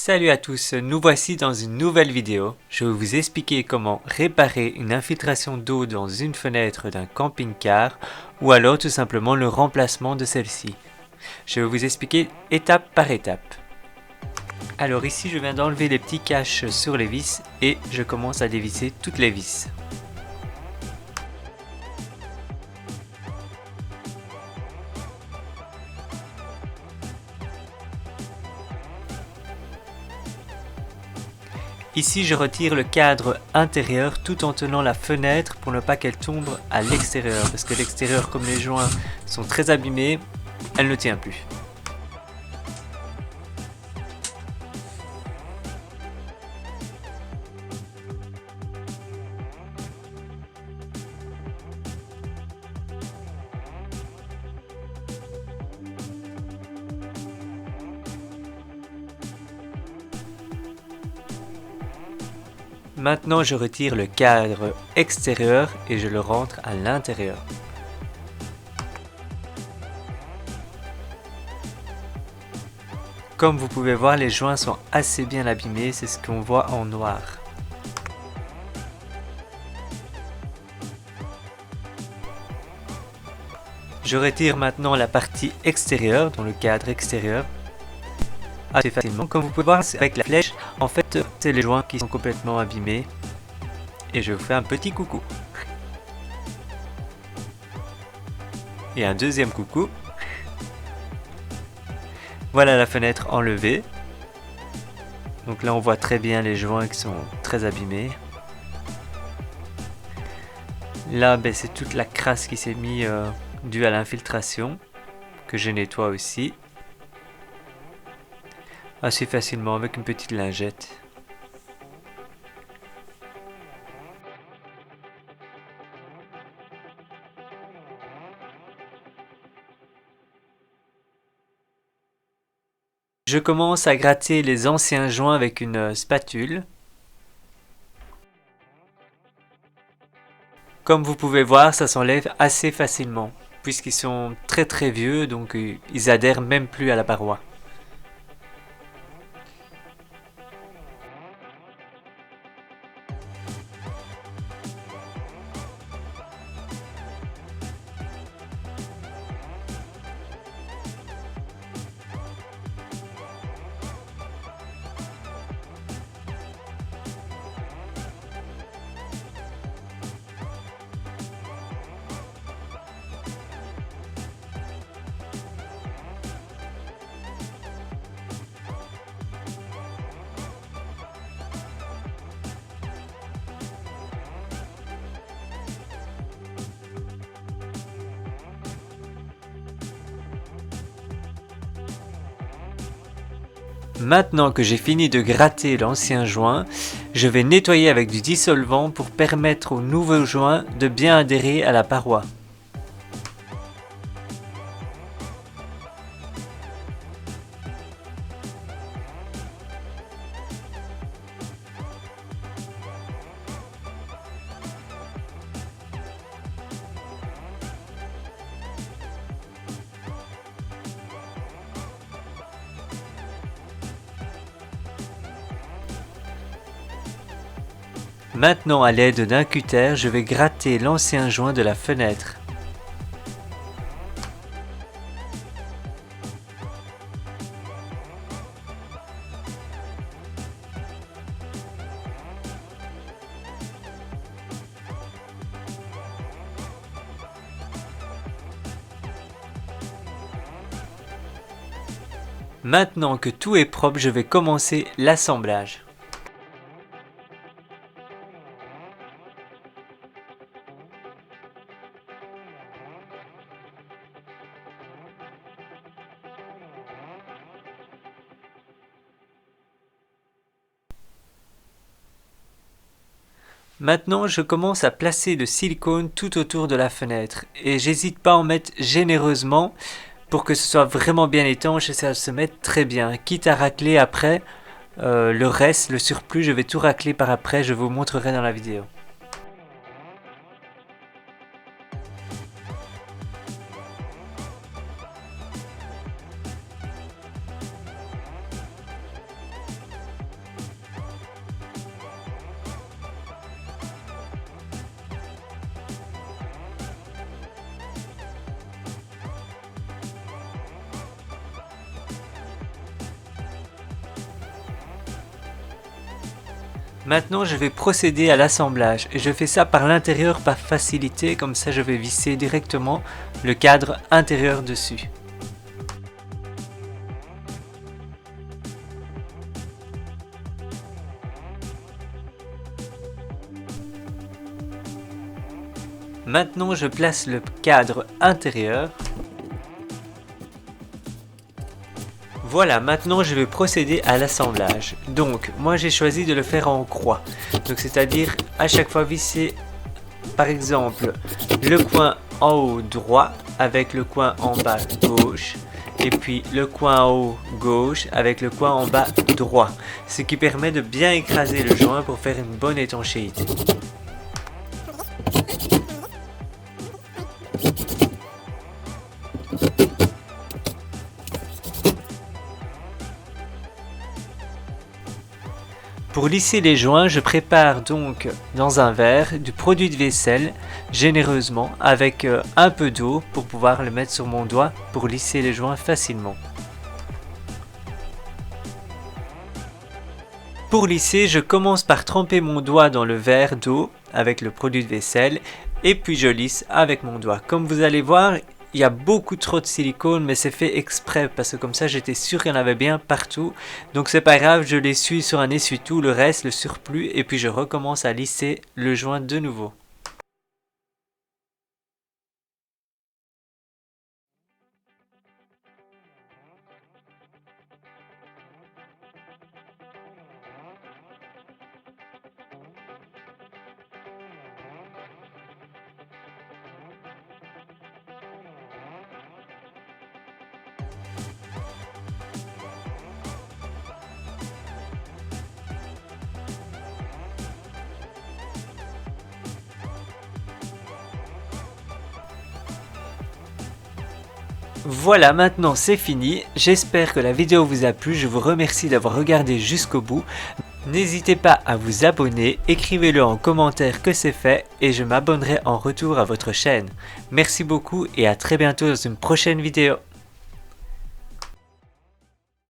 Salut à tous, nous voici dans une nouvelle vidéo. Je vais vous expliquer comment réparer une infiltration d'eau dans une fenêtre d'un camping-car ou alors tout simplement le remplacement de celle-ci. Je vais vous expliquer étape par étape. Alors ici je viens d'enlever les petits caches sur les vis et je commence à dévisser toutes les vis. Ici je retire le cadre intérieur tout en tenant la fenêtre pour ne pas qu'elle tombe à l'extérieur parce que l'extérieur, comme les joints sont très abîmés, elle ne tient plus. Maintenant je retire le cadre extérieur et je le rentre à l'intérieur. Comme vous pouvez voir, les joints sont assez bien abîmés, c'est ce qu'on voit en noir. Je retire maintenant la partie extérieure, dans le cadre extérieur, assez facilement. Comme vous pouvez voir avec la flèche, en fait c'est les joints qui sont complètement abîmés. Et je vous fais un petit coucou. Et un deuxième coucou. Voilà la fenêtre enlevée. Donc là on voit très bien les joints qui sont très abîmés. Là c'est toute la crasse qui s'est mise due à l'infiltration, que je nettoie aussi. Assez facilement avec une petite lingette. Je commence à gratter les anciens joints avec une spatule. Comme vous pouvez voir, ça s'enlève assez facilement, puisqu'ils sont très vieux, donc ils adhèrent même plus à la paroi. Maintenant que j'ai fini de gratter l'ancien joint, je vais nettoyer avec du dissolvant pour permettre au nouveau joint de bien adhérer à la paroi. Maintenant, à l'aide d'un cutter, je vais gratter l'ancien joint de la fenêtre. Maintenant que tout est propre, je vais commencer l'assemblage. Maintenant, je commence à placer le silicone tout autour de la fenêtre et j'hésite pas à en mettre généreusement pour que ce soit vraiment bien étanche et ça se mette très bien. Quitte à racler après, le reste, le surplus, je vais tout racler par après, je vous montrerai dans la vidéo. Maintenant je vais procéder à l'assemblage et je fais ça par l'intérieur par facilité, comme ça je vais visser directement le cadre intérieur dessus. Maintenant je place le cadre intérieur. Voilà, maintenant je vais procéder à l'assemblage. Donc moi j'ai choisi de le faire en croix. Donc c'est-à-dire à chaque fois visser par exemple le coin en haut droit avec le coin en bas gauche. Et puis le coin en haut gauche avec le coin en bas droit. Ce qui permet de bien écraser le joint pour faire une bonne étanchéité. Pour lisser les joints, je prépare donc dans un verre du produit de vaisselle généreusement avec un peu d'eau pour pouvoir le mettre sur mon doigt pour lisser les joints facilement. Pour lisser, je commence par tremper mon doigt dans le verre d'eau avec le produit de vaisselle et puis je lisse avec mon doigt. Comme vous allez voir, il y a beaucoup trop de silicone, mais c'est fait exprès parce que comme ça j'étais sûr qu'il y en avait bien partout. Donc c'est pas grave, je l'essuie sur un essuie-tout, le reste, le surplus, et puis je recommence à lisser le joint de nouveau. Voilà, maintenant c'est fini, j'espère que la vidéo vous a plu, je vous remercie d'avoir regardé jusqu'au bout. N'hésitez pas à vous abonner, écrivez-le en commentaire que c'est fait et je m'abonnerai en retour à votre chaîne. Merci beaucoup et à très bientôt dans une prochaine vidéo.